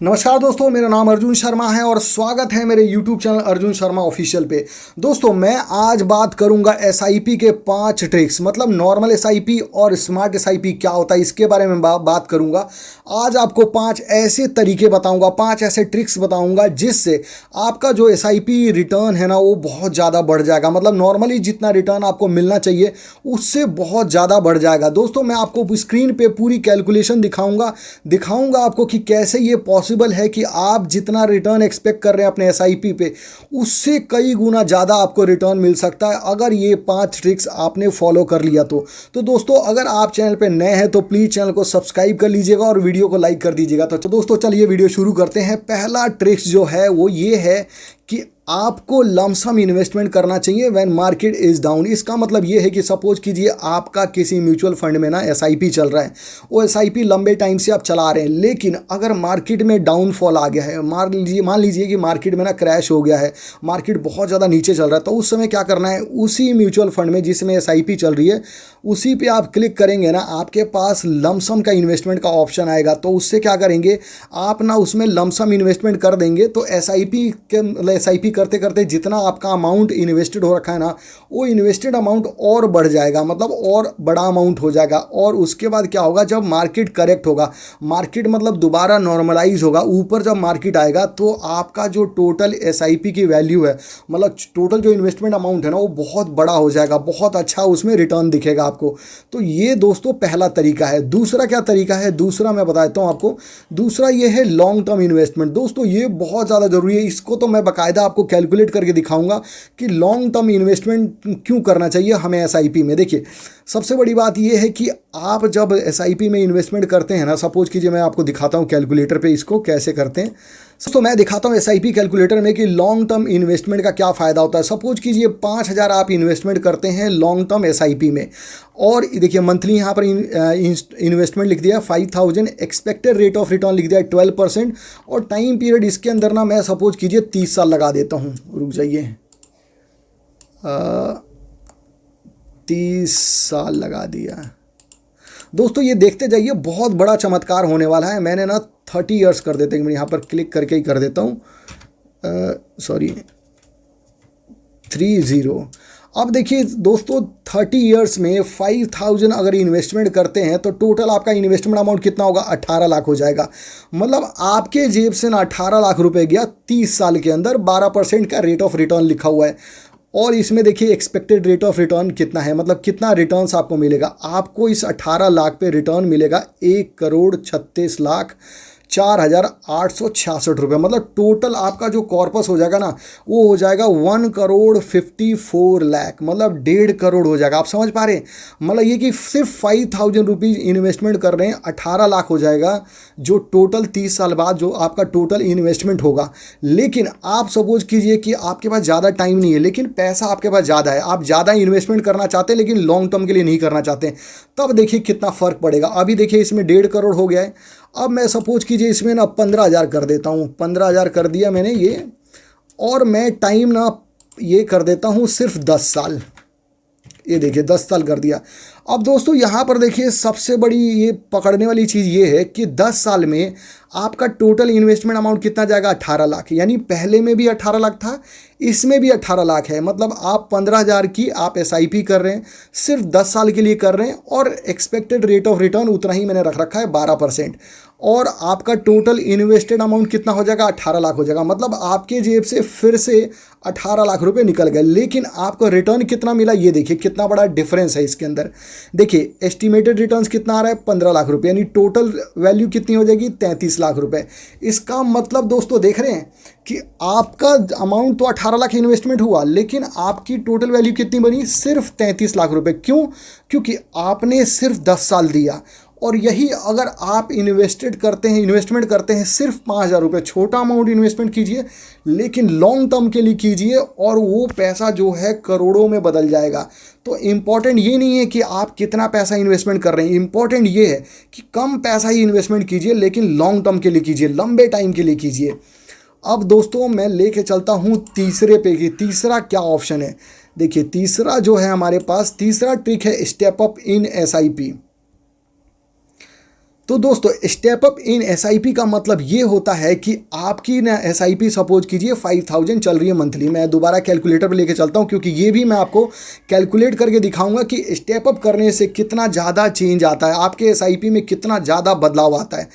नमस्कार दोस्तों, मेरा नाम अर्जुन शर्मा है और स्वागत है मेरे YouTube channel Arjun Sharma official पे। दोस्तों, मैं आज बात करूंगा एसआईपी के 5 ट्रिक्स, मतलब नॉर्मल एसआईपी और स्मार्ट एसआईपी क्या होता है इसके बारे में बात करूंगा। आज आपको 5 ऐसे तरीके बताऊंगा, 5 ऐसे ट्रिक्स बताऊंगा जिससे आपका जो एसआईपी रिटर्न है ना वो बहुत ज़्यादा बढ़ जाएगा। मतलब नॉर्मली जितना रिटर्न आपको मिलना चाहिए उससे बहुत ज़्यादा बढ़ जाएगा। दोस्तों, मैं आपको स्क्रीन पे पूरी कैलकुलेशन दिखाऊंगा आपको कि कैसे ये पॉसिबल है कि आप जितना रिटर्न एक्सपेक्ट कर रहे हैं अपने एसआईपी पे उससे कई गुना ज़्यादा आपको रिटर्न मिल सकता है अगर ये 5 ट्रिक्स आपने फॉलो कर लिया तो दोस्तों, अगर आप चैनल पे नए हैं तो प्लीज़ चैनल को सब्सक्राइब कर लीजिएगा और वीडियो को लाइक कर दीजिएगा। तो दोस्तों, चलिए वीडियो शुरू करते हैं। पहला ट्रिक्स जो है वो ये है कि आपको लमसम इन्वेस्टमेंट करना चाहिए व्हेन मार्केट इज़ डाउन। इसका मतलब ये है कि सपोज कीजिए आपका किसी म्यूचुअल फंड में ना एसआईपी चल रहा है, वो एसआईपी लंबे टाइम से आप चला रहे हैं, लेकिन अगर मार्केट में डाउनफॉल आ गया है, मान लीजिए कि मार्केट में ना क्रैश हो गया है, मार्केट बहुत ज़्यादा नीचे चल रहा है, तो उस समय क्या करना है, उसी म्यूचुअल फंड में जिसमें एसआईपी चल रही है उसी पे आप क्लिक करेंगे ना, आपके पास लमसम का इन्वेस्टमेंट का ऑप्शन आएगा। तो उससे क्या करेंगे, आप ना उसमें लमसम इन्वेस्टमेंट कर देंगे तो एसआईपी करते करते जितना आपका अमाउंट इन्वेस्टेड हो रखा है ना वो इन्वेस्टेड अमाउंट और बढ़ जाएगा, मतलब और बड़ा अमाउंट हो जाएगा। और उसके बाद क्या होगा, जब मार्केट करेक्ट होगा, मार्केट मतलब दोबारा नॉर्मलाइज होगा, ऊपर जब मार्केट आएगा तो आपका जो टोटल एसआईपी की वैल्यू है, मतलब टोटल जो इन्वेस्टमेंट अमाउंट है ना वो बहुत बड़ा हो जाएगा, बहुत अच्छा उसमें रिटर्न दिखेगा आपको। तो ये दोस्तों पहला तरीका है। दूसरा क्या तरीका है, दूसरा मैं बताता हूँ आपको। दूसरा ये है लॉन्ग टर्म इन्वेस्टमेंट। दोस्तों, ये बहुत ज़्यादा ज़रूरी है, इसको तो मैं बाकायदा आपको कैलकुलेट करके दिखाऊंगा कि लॉन्ग टर्म इन्वेस्टमेंट क्यों करना चाहिए हमें एसआईपी में। देखिए, सबसे बड़ी बात यह है कि आप जब एसआईपी में इन्वेस्टमेंट करते हैं ना, सपोज कीजिए मैं आपको दिखाता हूँ कैलकुलेटर पे इसको कैसे करते हैं। तो मैं दिखाता हूँ एसआईपी कैलकुलेटर में कि लॉन्ग टर्म इन्वेस्टमेंट का क्या फ़ायदा होता है। सपोज कीजिए 5,000 आप इन्वेस्टमेंट करते हैं लॉन्ग टर्म एसआईपी में, और देखिए मंथली यहाँ पर इन्वेस्टमेंट लिख दिया 5,000, एक्सपेक्टेड रेट ऑफ रिटर्न लिख दिया 12%, और टाइम पीरियड इसके अंदर ना मैं सपोज कीजिए 30 साल लगा देता हूँ। रुक जाइए, 30 साल लगा दिया। दोस्तों, ये देखते जाइए, बहुत बड़ा चमत्कार होने वाला है। मैंने ना 30 ईयर्स कर देते हैं, मैं यहाँ पर क्लिक करके ही कर देता हूँ, सॉरी 30। अब देखिए दोस्तों, 30 ईयर्स में 5,000 अगर इन्वेस्टमेंट करते हैं तो टोटल आपका इन्वेस्टमेंट अमाउंट कितना होगा, 18 लाख हो जाएगा। मतलब आपके जेब से ना 18 लाख रुपए गया 30 साल के अंदर। 12% का रेट ऑफ रिटर्न लिखा हुआ है, और इसमें देखिए एक्सपेक्टेड रेट ऑफ रिटर्न कितना है, मतलब कितना रिटर्न्स आपको मिलेगा। आपको इस 18 लाख पे रिटर्न मिलेगा 1,36,04,866 रुपये। मतलब टोटल आपका जो कॉर्पस हो जाएगा ना वो हो जाएगा 1,54 लाख, मतलब 1.5 करोड़ हो जाएगा। आप समझ पा रहे हैं, मतलब ये कि सिर्फ 5,000 रुपीज़ इन्वेस्टमेंट कर रहे हैं 18 लाख हो जाएगा, जो टोटल 30 साल बाद जो आपका टोटल इन्वेस्टमेंट होगा। लेकिन आप सपोज कीजिए कि आपके पास ज़्यादा टाइम नहीं है, लेकिन पैसा आपके पास ज़्यादा है, आप ज़्यादा इन्वेस्टमेंट करना चाहते हैं लेकिन लॉन्ग टर्म के लिए नहीं करना चाहते, तब देखिए कितना फ़र्क पड़ेगा। अभी देखिए इसमें 1.5 करोड़ हो गया है। अब मैं सपोज कीजिए इसमें ना 15,000 कर देता हूँ, 15,000 कर दिया मैंने ये, और मैं टाइम ना ये कर देता हूँ सिर्फ 10 साल। ये देखिए 10 साल कर दिया। अब दोस्तों यहाँ पर देखिए सबसे बड़ी ये पकड़ने वाली चीज़ ये है कि 10 साल में आपका टोटल इन्वेस्टमेंट अमाउंट कितना जाएगा, 18 लाख। यानी पहले में भी 18 लाख था, इसमें भी 18 लाख है। मतलब आप 15,000 की आप एसआईपी कर रहे हैं, सिर्फ 10 साल के लिए कर रहे हैं, और एक्सपेक्टेड रेट ऑफ रिटर्न उतना ही मैंने रख रखा है 12%, और आपका टोटल इन्वेस्टेड अमाउंट कितना हो जाएगा, 18 लाख हो जाएगा। मतलब आपके जेब से फिर से 18 लाख रुपए निकल गए, लेकिन आपको रिटर्न कितना मिला, ये देखिए कितना बड़ा डिफरेंस है इसके अंदर। देखिए एस्टिमेटेड रिटर्न्स कितना आ रहा है, 15 लाख रुपए, यानी टोटल वैल्यू कितनी हो जाएगी, 33 लाख रुपए। इसका मतलब दोस्तों देख रहे हैं कि आपका अमाउंट तो 18 लाख इन्वेस्टमेंट हुआ, लेकिन आपकी टोटल वैल्यू कितनी बनी, सिर्फ 33 लाख रुपए। क्यों? क्योंकि आपने सिर्फ 10 साल दिया। और यही अगर आप इन्वेस्टमेंट करते हैं सिर्फ 5,000 रुपये, छोटा अमाउंट इन्वेस्टमेंट कीजिए लेकिन लॉन्ग टर्म के लिए कीजिए, और वो पैसा जो है करोड़ों में बदल जाएगा। तो इम्पॉर्टेंट ये नहीं है कि आप कितना पैसा इन्वेस्टमेंट कर रहे हैं, इम्पॉर्टेंट ये है कि कम पैसा ही इन्वेस्टमेंट कीजिए लेकिन लॉन्ग टर्म के लिए कीजिए, लंबे टाइम के लिए कीजिए। अब दोस्तों मैं लेके चलता हूँ तीसरे पे कि तीसरा क्या ऑप्शन है। देखिए तीसरा जो है हमारे पास, तीसरा ट्रिक है स्टेप अप इन एसआईपी। तो दोस्तों स्टेप अप इन एसआईपी का मतलब ये होता है कि आपकी ना एसआईपी सपोज कीजिए 5000 चल रही है मंथली। मैं दोबारा कैलकुलेटर पे लेके चलता हूँ क्योंकि ये भी मैं आपको कैलकुलेट करके दिखाऊंगा कि स्टेप अप करने से कितना ज़्यादा चेंज आता है, आपके एसआईपी में कितना ज़्यादा बदलाव आता है।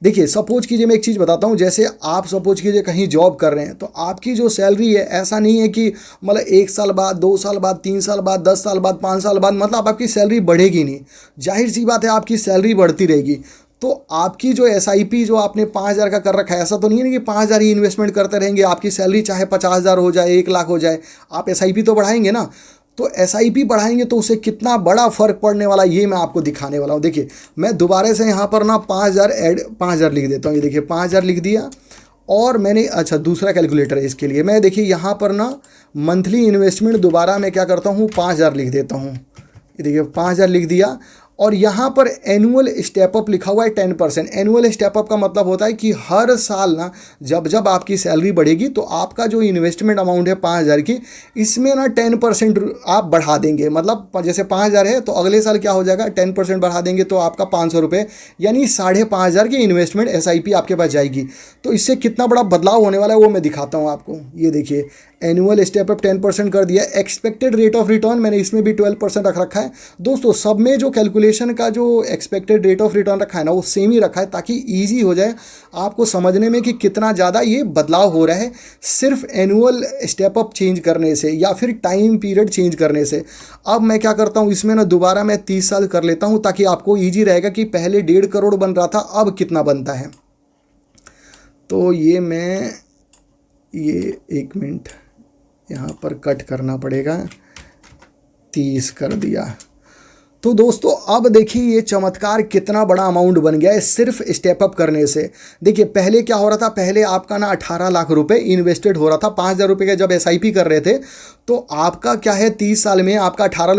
देखिए सपोज कीजिए, मैं एक चीज़ बताता हूँ, जैसे आप सपोज कीजिए कहीं जॉब कर रहे हैं तो आपकी जो सैलरी है ऐसा नहीं है कि मतलब 1 साल बाद, 2 साल बाद, 3 साल बाद, 10 साल बाद, 5 साल बाद मतलब आपकी सैलरी बढ़ेगी नहीं। जाहिर सी बात है आपकी सैलरी बढ़ती रहेगी। तो आपकी जो एसआईपी जो आपने 5,000 का कर रखा है, ऐसा तो नहीं है ना कि 5,000 ही इन्वेस्टमेंट करते रहेंगे, आपकी सैलरी चाहे 50,000 हो जाए, 1 लाख हो जाए, आप एसआईपी तो बढ़ाएंगे ना। तो एसआईपी बढ़ाएंगे तो उससे कितना बड़ा फ़र्क पड़ने वाला ये मैं आपको दिखाने वाला हूँ। देखिए मैं दोबारा से यहाँ पर ना 5,000 लिख देता हूँ। ये देखिए 5,000 लिख दिया और मैंने अच्छा दूसरा कैलकुलेटर है इसके लिए। मैं देखिए यहाँ पर ना मंथली इन्वेस्टमेंट दोबारा मैं क्या करता हूँ 5,000 लिख देता हूँ। ये देखिए 5,000 लिख दिया और यहाँ पर एनुअल स्टेप अप लिखा हुआ है 10%। एनुअल स्टेप अप का मतलब होता है कि हर साल ना जब जब आपकी सैलरी बढ़ेगी तो आपका जो इन्वेस्टमेंट अमाउंट है 5,000 की, इसमें ना 10% आप बढ़ा देंगे। मतलब जैसे 5,000 है तो अगले साल क्या हो जाएगा, 10% बढ़ा देंगे तो आपका 500 रुपये यानी 5,500 की इन्वेस्टमेंट एसआईपी आपके पास जाएगी। तो इससे कितना बड़ा बदलाव होने वाला है वो मैं दिखाता हूँ आपको। ये देखिए एनुअल स्टेप अप 10% कर दिया। एक्सपेक्टेड रेट ऑफ रिटर्न मैंने इसमें भी 12% रख रखा है। दोस्तों सब में जो कैलकुलेशन का जो एक्सपेक्टेड रेट ऑफ रिटर्न रखा है ना वो सेम ही रखा है ताकि ईजी हो जाए आपको समझने में कि कितना ज़्यादा ये बदलाव हो रहा है सिर्फ एनुअल स्टेप अप चेंज करने से या फिर टाइम पीरियड चेंज करने से। अब मैं क्या करता हूँ इसमें ना दोबारा मैं 30 साल कर लेता हूँ ताकि आपको ईजी रहेगा कि पहले 1.5 करोड़ बन रहा था अब कितना बनता है। तो ये मैं एक मिनट यहाँ पर कट करना पड़ेगा, 30 कर दिया। तो दोस्तों अब देखिए ये चमत्कार कितना बड़ा अमाउंट बन गया है सिर्फ स्टेप अप करने से। देखिए पहले क्या हो रहा था, पहले आपका ना 18 लाख रुपए इन्वेस्टेड हो रहा था। 5,000 रुपये का जब एसआईपी कर रहे थे तो आपका क्या है 30 साल में आपका 18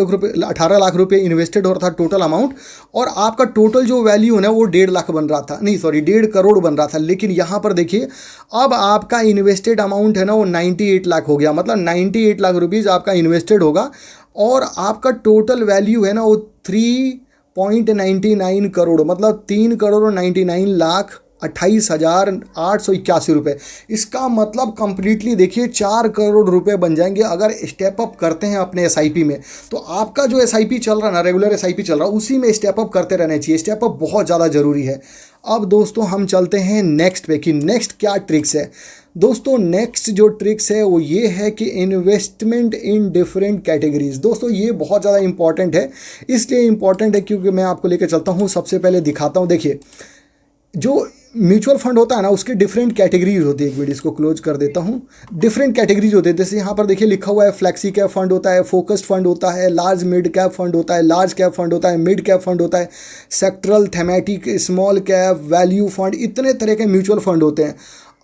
लाख रुपए इन्वेस्टेड हो रहा था टोटल अमाउंट, और आपका टोटल जो वैल्यू है ना वो 1.5 लाख बन रहा था, नहीं सॉरी 1.5 करोड़ बन रहा था। लेकिन यहाँ पर देखिए अब आपका इन्वेस्टेड अमाउंट है ना वो 98 लाख हो गया। मतलब 98 लाख रुपीज़ आपका इन्वेस्टेड होगा और आपका टोटल वैल्यू है ना वो 3.99 करोड़, मतलब 3,99,28,881 रुपये। इसका मतलब कंप्लीटली देखिए 4 करोड़ रुपए बन जाएंगे अगर स्टेप अप करते हैं अपने एसआईपी में। तो आपका जो एसआईपी चल रहा है ना, रेगुलर एसआईपी चल रहा है, उसी में स्टेप अप करते रहना चाहिए। स्टेप अप बहुत ज़्यादा ज़रूरी है। अब दोस्तों हम चलते हैं नेक्स्ट पे कि नेक्स्ट क्या ट्रिक्स है। दोस्तों नेक्स्ट जो ट्रिक्स है वो ये है कि इन्वेस्टमेंट इन डिफरेंट कैटेगरीज। दोस्तों ये बहुत ज़्यादा इंपॉर्टेंट है, इसलिए इंपॉर्टेंट है क्योंकि मैं आपको लेकर चलता हूँ। सबसे पहले दिखाता हूँ, देखिए जो म्यूचुअल फंड होता है ना उसके डिफरेंट कैटेगरीज होती है। एक मिनट इसको क्लोज कर देता हूँ। डिफरेंट कैटेगरीज होते हैं, जैसे यहाँ पर देखिए लिखा हुआ है फ्लैक्सी कैप फंड होता है, फोकस्ड फंड होता है, लार्ज मिड कैप फंड होता है, लार्ज कैप फंड होता है, मिड कैप फंड होता है, sectoral, thematic, small cap, value fund, इतने तरह के म्यूचुअल फंड होते हैं।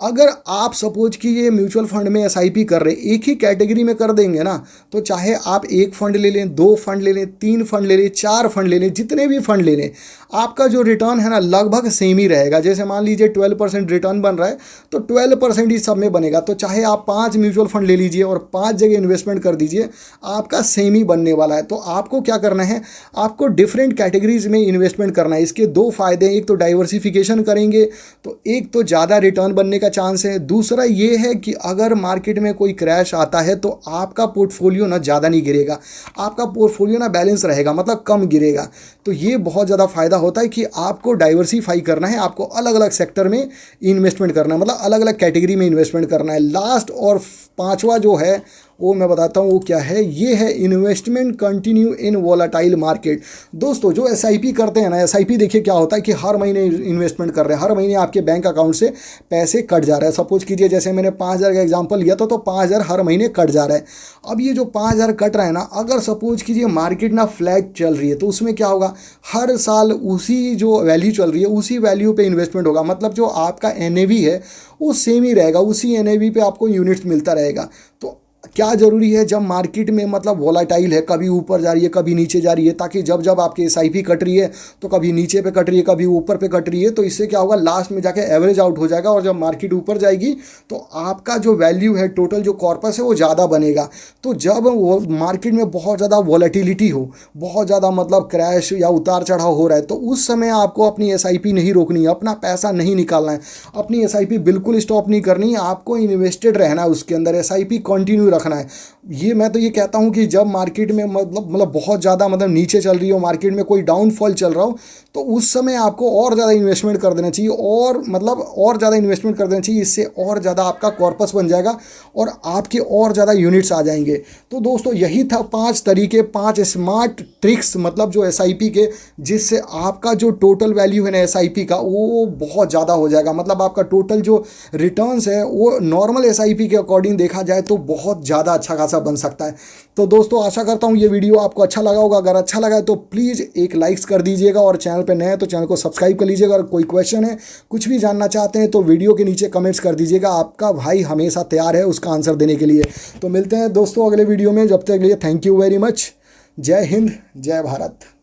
अगर आप सपोज कि ये म्यूचुअल फंड में एसआईपी कर रहे एक ही कैटेगरी में कर देंगे ना, तो चाहे आप 1 फंड ले लें, 2 फंड ले लें, 3 फंड ले लें, 4 फंड ले लें, जितने भी फंड ले लें, आपका जो रिटर्न है ना लगभग सेम ही रहेगा। जैसे मान लीजिए 12% रिटर्न बन रहा है तो 12% ही सब में बनेगा। तो चाहे आप 5 म्यूचुअल फंड ले लीजिए और 5 जगह इन्वेस्टमेंट कर दीजिए, आपका सेम ही बनने वाला है। तो आपको क्या करना है, आपको डिफरेंट कैटेगरीज में इन्वेस्टमेंट करना है। इसके 2 फायदे हैं, एक तो डाइवर्सिफिकेशन करेंगे तो एक तो ज़्यादा रिटर्न बनने का चांस है, दूसरा ये है कि अगर मार्केट में कोई क्रैश आता है तो आपका पोर्टफोलियो ना ज़्यादा नहीं गिरेगा, आपका पोर्टफोलियो ना बैलेंस रहेगा, मतलब कम गिरेगा। तो ये बहुत ज़्यादा फायदा होता है कि आपको डाइवर्सिफाई करना है, आपको अलग अलग सेक्टर में इन्वेस्टमेंट करना है, मतलब अलग अलग कैटेगरी में इन्वेस्टमेंट करना है। लास्ट और 5वां जो है वो मैं बताता हूँ वो क्या है, ये है investment continue in volatile market. दोस्तों जो एसआईपी करते हैं ना, एसआईपी देखिए क्या होता है कि हर महीने इन्वेस्टमेंट कर रहे हैं, हर महीने आपके बैंक अकाउंट से पैसे कट जा रहा है। सपोज कीजिए जैसे मैंने 5,000 का एग्जांपल लिया था तो 5,000 हर महीने कट जा रहा है। अब ये जो 5,000 कट रहा है ना, अगर सपोज कीजिए मार्केट ना फ्लैट चल रही है तो उसमें क्या होगा, हर साल उसी जो वैल्यू चल रही है उसी वैल्यू पे इन्वेस्टमेंट होगा। मतलब जो आपका एनएवी है वो सेम ही रहेगा, उसी एनएवी पे आपको यूनिट्स मिलता रहेगा। तो क्या ज़रूरी है जब मार्केट में मतलब वोलाटाइल है, कभी ऊपर जा रही है कभी नीचे जा रही है, ताकि जब जब आपकी एसआईपी कट रही है तो कभी नीचे पे कट रही है कभी ऊपर पे कट रही है, तो इससे क्या होगा लास्ट में जाके एवरेज आउट हो जाएगा, और जब मार्केट ऊपर जाएगी तो आपका जो वैल्यू है टोटल जो कॉर्पस है वो ज़्यादा बनेगा। तो जब वो मार्केट में बहुत ज़्यादा वॉलेटिलिटी हो, बहुत ज़्यादा मतलब क्रैश या उतार चढ़ाव हो रहा है, तो उस समय आपको अपनी एसआईपी नहीं रोकनी है, अपना पैसा नहीं निकालना है, अपनी एसआईपी बिल्कुल स्टॉप नहीं करनी है, आपको इन्वेस्टेड रहना है उसके अंदर, एसआईपी कंटिन्यू रखना है। ये मैं तो ये कहता हूँ कि जब मार्केट में मतलब बहुत ज़्यादा मतलब नीचे चल रही हो, मार्केट में कोई डाउनफॉल चल रहा हो, तो उस समय आपको और ज़्यादा इन्वेस्टमेंट कर देना चाहिए, और मतलब और ज़्यादा इन्वेस्टमेंट कर देना चाहिए। इससे और ज़्यादा आपका कॉर्पस बन जाएगा और आपके और ज़्यादा यूनिट्स आ जाएंगे। तो दोस्तों यही था 5 तरीके, 5 स्मार्ट ट्रिक्स मतलब जो एसआईपी के, जिससे आपका जो टोटल वैल्यू है ना एसआईपी का वो बहुत ज़्यादा हो जाएगा। मतलब आपका टोटल जो रिटर्न्स है वो नॉर्मल एसआईपी के अकॉर्डिंग देखा जाए तो बहुत ज़्यादा अच्छा खासा बन सकता है। तो दोस्तों आशा करता हूँ ये वीडियो आपको अच्छा लगा होगा। अगर अच्छा लगा है तो प्लीज़ एक लाइक्स कर दीजिएगा, और चैनल पे नए हैं तो चैनल को सब्सक्राइब कर लीजिएगा। अगर कोई क्वेश्चन है, कुछ भी जानना चाहते हैं तो वीडियो के नीचे कमेंट्स कर दीजिएगा, आपका भाई हमेशा तैयार है उसका आंसर देने के लिए। तो मिलते हैं दोस्तों अगले वीडियो में, जब तक के लिए थैंक यू वेरी मच। जय हिंद, जय भारत।